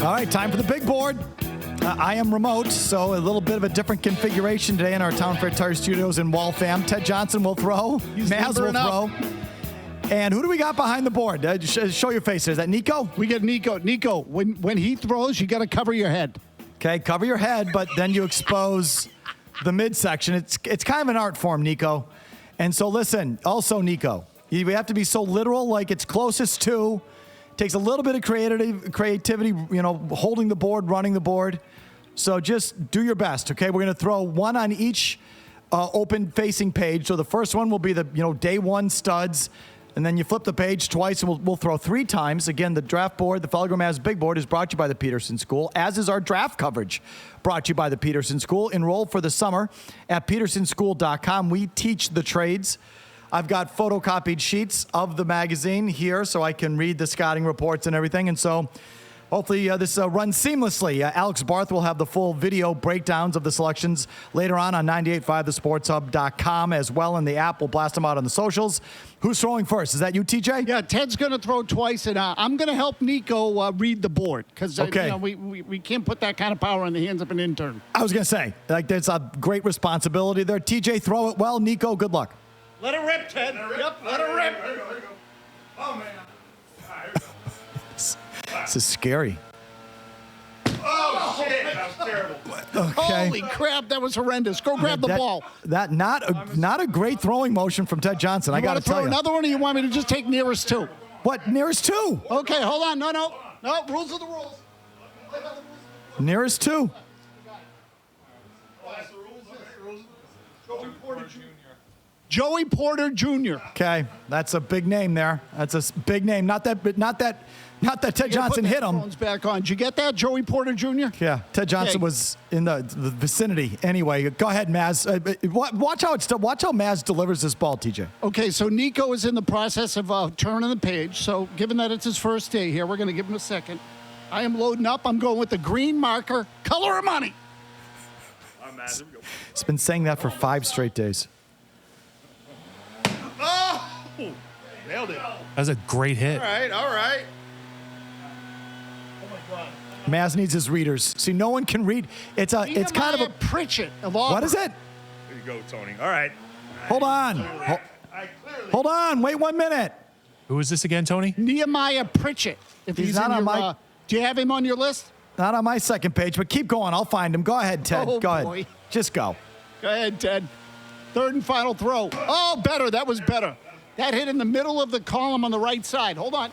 All right, time for the big board. I am remote, so a little bit of a different configuration today in our Town Fair Tire Studios in Waltham. Ted Johnson will throw. Mazz will throw. And who do we got behind the board? Show your face. Is that Nico? We get Nico. Nico, when he throws, you got to cover your head. Okay, cover your head, but then you expose the midsection. It's kind of an art form, Nico. And so listen, also Nico, we have to be so literal, like it's closest to. Takes a little bit of creativity, holding the board, running the board. So just do your best, okay? We're going to throw one on each open-facing page. So the first one will be the, day one studs. And then you flip the page twice, and we'll throw 3 times. Again, the draft board, the Felger Mazz Big Board, is brought to you by the Peterson School, as is our draft coverage, brought to you by the Peterson School. Enroll for the summer at petersonschool.com. We teach the trades. I've got photocopied sheets of the magazine here so I can read the scouting reports and everything. And so hopefully this runs seamlessly. Alex Barth will have the full video breakdowns of the selections later on 98.5thesportshub.com as well in the app. We'll blast them out on the socials. Who's throwing first? Is that you, TJ? Yeah, Ted's going to throw twice, and I'm going to help Nico read the board because we can't put that kind of power in the hands of an intern. I was going to say, there's a great responsibility there. TJ, throw it well. Nico, good luck. Let it rip, Ted. Yep, let it rip. Here we go. Oh, man. All right, here we go. This is scary. Oh, shit. That was terrible. Okay. Holy crap, that was horrendous. Go grab the ball. That not a great throwing motion from Ted Johnson. I got to tell you. Another one, or you want me to just take nearest 2? What? Nearest 2? Okay, hold on. No. Rules are the rules. Nearest 2. Joey Porter Jr. Okay, that's a big name there. That's a big name. Not that Ted Johnson hit him. Back on. Did you get that, Joey Porter Jr.? Yeah, Ted Johnson was in the vicinity. Anyway, go ahead, Mazz. Watch how Mazz delivers this ball, TJ. Okay, so Nico is in the process of turning the page. So given that it's his first day here, we're going to give him a second. I am loading up. I'm going with the green marker. Color of money. I'm mad. Here we go. He's been saying that for 5 straight days. Oh! Nailed it. That was a great hit. All right. Mazz needs his readers. See, no one can read. It's kind of a Pritchett of Auburn. What is it? There you go, Tony. All right. Hold on. Hold on. Wait 1 minute. Who is this again, Tony? Nehemiah Pritchett. If He's not on my. Do you have him on your list? Not on my second page, but keep going. I'll find him. Go ahead, Ted. Oh, go boy. ahead. Just go. Go ahead, Ted. Third and final throw. Oh, better. That was better. That hit in the middle of the column on the right side. Hold on.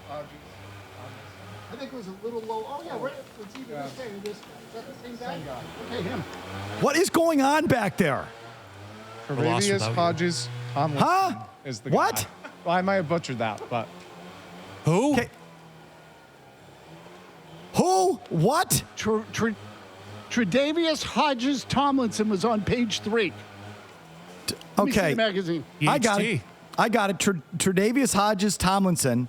I think it was a little low. Oh, yeah, right. It's even this guy. Is that the same guy? Okay, him. What is going on back there? Tre'Davious Hodges Tomlinson is the guy. What? Well, I might have butchered that, but Who? Okay. Who? What? Tre'Davious Hodges Tomlinson was on page 3. Let me see Okay. the magazine. I got it. Tre'Davious Hodges Tomlinson.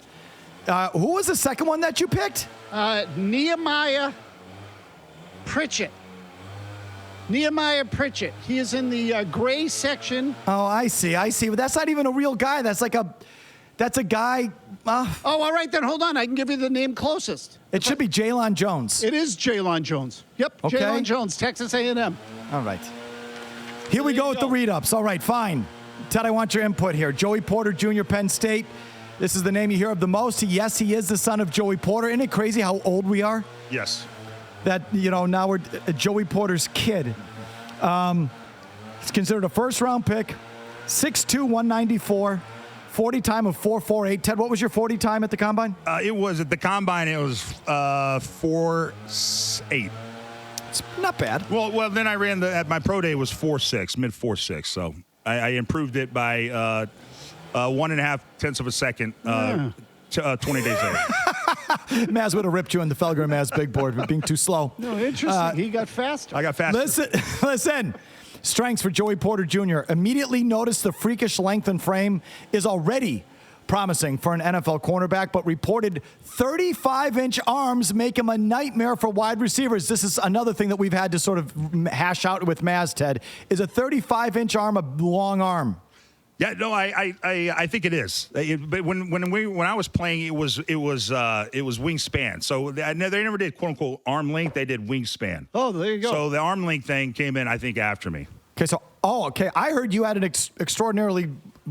Who was the second one that you picked? Nehemiah Pritchett. Nehemiah Pritchett. He is in the gray section. Oh, I see. But that's not even a real guy. That's a guy. Oh, all right, then hold on. I can give you the name closest. It should be Jalon Jones. It is Jalon Jones. Yep, Okay. Jalon Jones, Texas A&M. All right. Here we go with the read-ups. All right, fine. Ted, I want your input here. Joey Porter Jr., Penn State. This is the name you hear of the most. Yes, he is the son of Joey Porter. Isn't it crazy how old we are? Yes. That, now we're Joey Porter's kid. He's considered a first-round pick, 6'2", 194, 40 time of 4.48. Ted, what was your 40 time at the Combine? It was at the Combine, it was 4.8. It's not bad. Well, then I ran at my pro day was 4.6, mid 4.6. So I improved it by 1.5 tenths of a second 20 days later. Mazz would have ripped you on the Felger Mazz Big Board for being too slow. No, interesting. He got faster. I got faster. Listen. Strengths for Joey Porter Jr. Immediately notice the freakish length and frame is already promising for an NFL cornerback, but reported 35-inch arms make him a nightmare for wide receivers. This is another thing that we've had to sort of hash out with Mazz, Ted. Is a 35-inch arm a long arm? Yeah, no, I think it is. But when I was playing, it was wingspan. So they never did quote unquote arm length. They did wingspan. Oh, there you go. So the arm length thing came in, I think, after me. Okay, okay. I heard you had an extraordinarily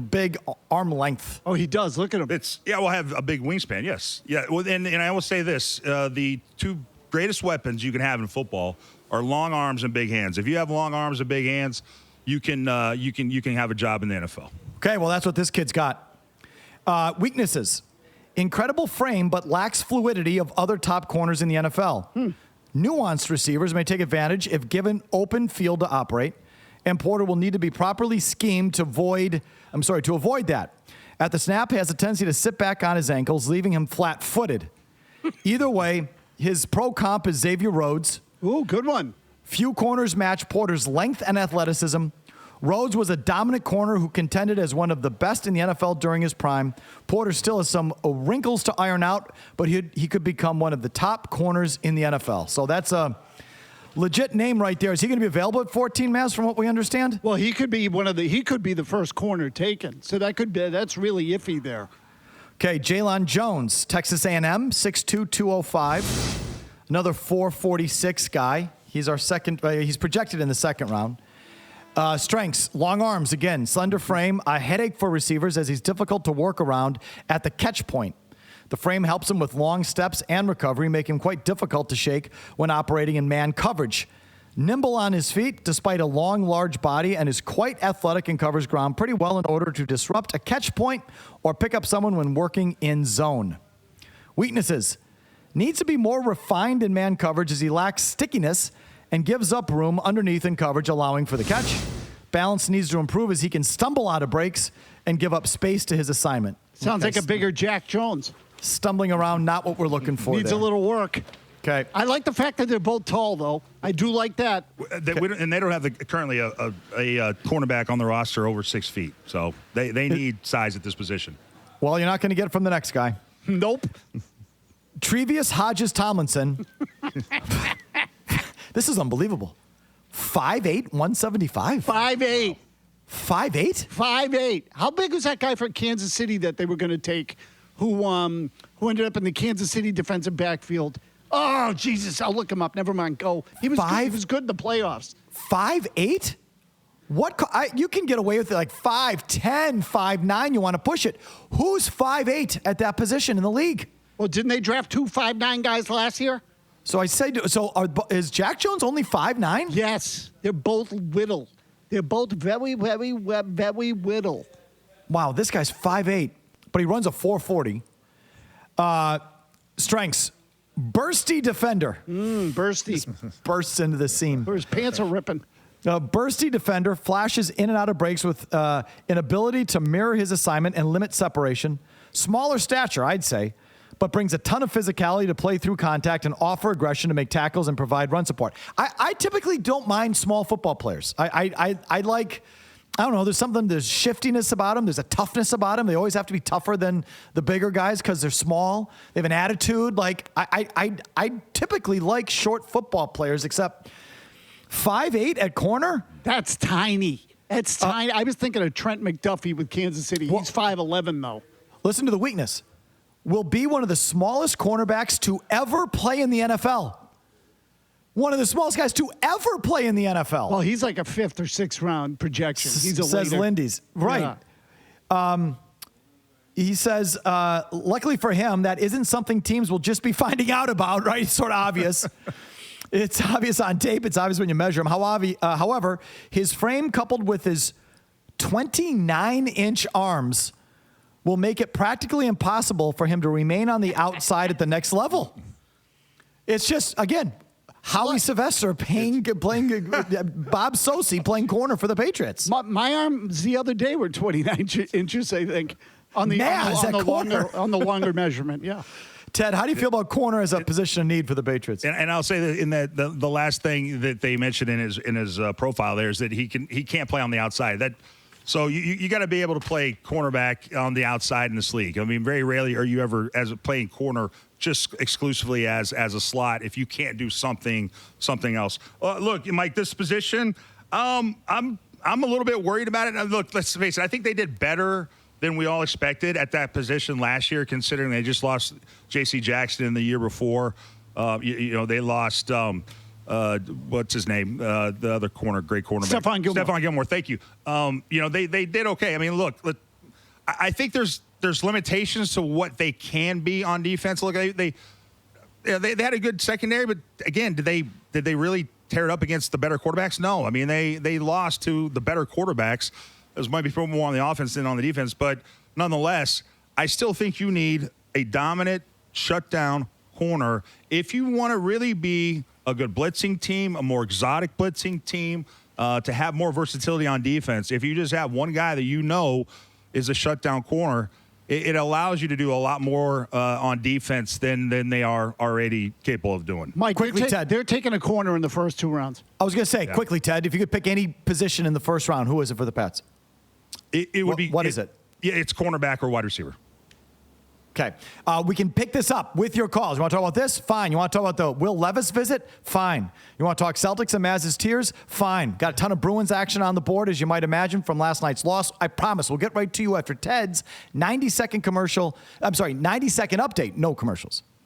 big arm length. Oh, he does. Look at him. We'll have a big wingspan. Yes, yeah. Well, and I will say this: the two greatest weapons you can have in football are long arms and big hands. If you have long arms and big hands, you can have a job in the NFL. Okay, well, that's what this kid's got. Weaknesses: incredible frame, but lacks fluidity of other top corners in the NFL. Nuanced receivers may take advantage if given open field to operate, and Porter will need to be properly schemed to avoid that. At the snap, he has a tendency to sit back on his ankles, leaving him flat-footed. Either way, his pro comp is Xavier Rhodes. Ooh, good one. Few corners match Porter's length and athleticism. Rhodes was a dominant corner who contended as one of the best in the NFL during his prime. Porter still has some wrinkles to iron out, but he could become one of the top corners in the NFL. So that's a legit name right there. Is he going to be available at 14, Mazz, from what we understand? Well, he could be the first corner taken. So that's really iffy there. Okay, Jalen Jones, Texas A&M, 6'2", 205. Another 446 guy. He's our second. He's projected in the second round. Strengths, long arms, again, slender frame, a headache for receivers as he's difficult to work around at the catch point. The frame helps him with long steps and recovery, making him quite difficult to shake when operating in man coverage. Nimble on his feet, despite a long, large body, and is quite athletic and covers ground pretty well in order to disrupt a catch point or pick up someone when working in zone. Weaknesses, needs to be more refined in man coverage as he lacks stickiness and gives up room underneath in coverage, allowing for the catch. Balance needs to improve as he can stumble out of breaks and give up space to his assignment. Sounds like a bigger Jack Jones. Stumbling around, not what we're looking for. Needs there. a little work. Okay. I like the fact that they're both tall, though. I do like that. And they don't have currently a cornerback on the roster over 6 feet. So they need size at this position. Well, you're not going to get it from the next guy. Nope. Trevius Hodges Tomlinson. This is unbelievable. 5'8", 175. 5'8". 5'8"? 5'8". How big was that guy from Kansas City that they were going to take who ended up in the Kansas City defensive backfield? Oh, Jesus. I'll look him up. Never mind. Go. He was good in the playoffs. 5'8"? You can get away with it like 5'10", 5'9". You want to push it. Who's 5'8" at that position in the league? Well, didn't they draft 2 5'9" guys last year? So is Jack Jones only 5'9"? Yes. They're both whittle. They're both very, very, very whittle. Wow, this guy's 5'8", but he runs a 440. Strengths, bursty defender. Bursty. Bursts into the seam. His pants are ripping. Bursty defender, flashes in and out of breaks with an ability to mirror his assignment and limit separation. Smaller stature, I'd say, but brings a ton of physicality to play through contact and offer aggression to make tackles and provide run support. I typically don't mind small football players. I like, I don't know, there's shiftiness about them. There's a toughness about them. They always have to be tougher than the bigger guys because they're small. They have an attitude. Like, I typically like short football players, except 5'8" at corner? That's tiny. That's tiny. I was thinking of Trent McDuffie with Kansas City. He's 5'11", though. Listen to the weakness. Will be one of the smallest cornerbacks to ever play in the NFL. One of the smallest guys to ever play in the NFL. Well, he's like a 5th or 6th round projection. He's a says later. Lindy's. Right. Yeah. He says, luckily for him, that isn't something teams will just be finding out about, right? It's sort of obvious. It's obvious on tape. It's obvious when you measure him. However, his frame coupled with his 29-inch arms will make it practically impossible for him to remain on the outside at the next level. It's just, again, Howie Sylvester playing Bob Sosey playing corner for the Patriots. My arms the other day were 29 inches, I think, on the longer measurement. Yeah. Ted, how do you feel about corner as a position of need for the Patriots? And I'll say that in the last thing that they mentioned in his profile there is that he can't play on the outside. So you got to be able to play cornerback on the outside in this league. I mean, very rarely are you ever playing corner just exclusively as a slot if you can't do something else. Look, Mike, this position, I'm I'm a little bit worried about it. Now, look, let's face it. I think they did better than we all expected at that position last year, considering they just lost J.C. Jackson in the year before. They lost what's his name? The other corner, great cornerback. Stephon Gilmore. Thank you. They did okay. I mean, look, I think there's limitations to what they can be on defense. Look, they had a good secondary, but again, did they really tear it up against the better quarterbacks? No. I mean, they lost to the better quarterbacks. There might be more on the offense than on the defense, but nonetheless, I still think you need a dominant, shutdown corner if you want to really be a good blitzing team, a more exotic blitzing team, to have more versatility on defense. If you just have one guy that you know is a shutdown corner, it allows you to do a lot more on defense than they are already capable of doing. Mike, Quickly, Ted. they're taking a corner in the first 2 rounds. I was going to say, quickly, Ted, if you could pick any position in the first round, who is it for the Pats? It would be. What is it? Yeah, it's cornerback or wide receiver. Okay. We can pick this up with your calls. You want to talk about this? Fine. You want to talk about the Will Levis visit? Fine. You want to talk Celtics and Mazz's tears? Fine. Got a ton of Bruins action on the board, as you might imagine, from last night's loss. I promise we'll get right to you after Ted's 90-second update. No commercials.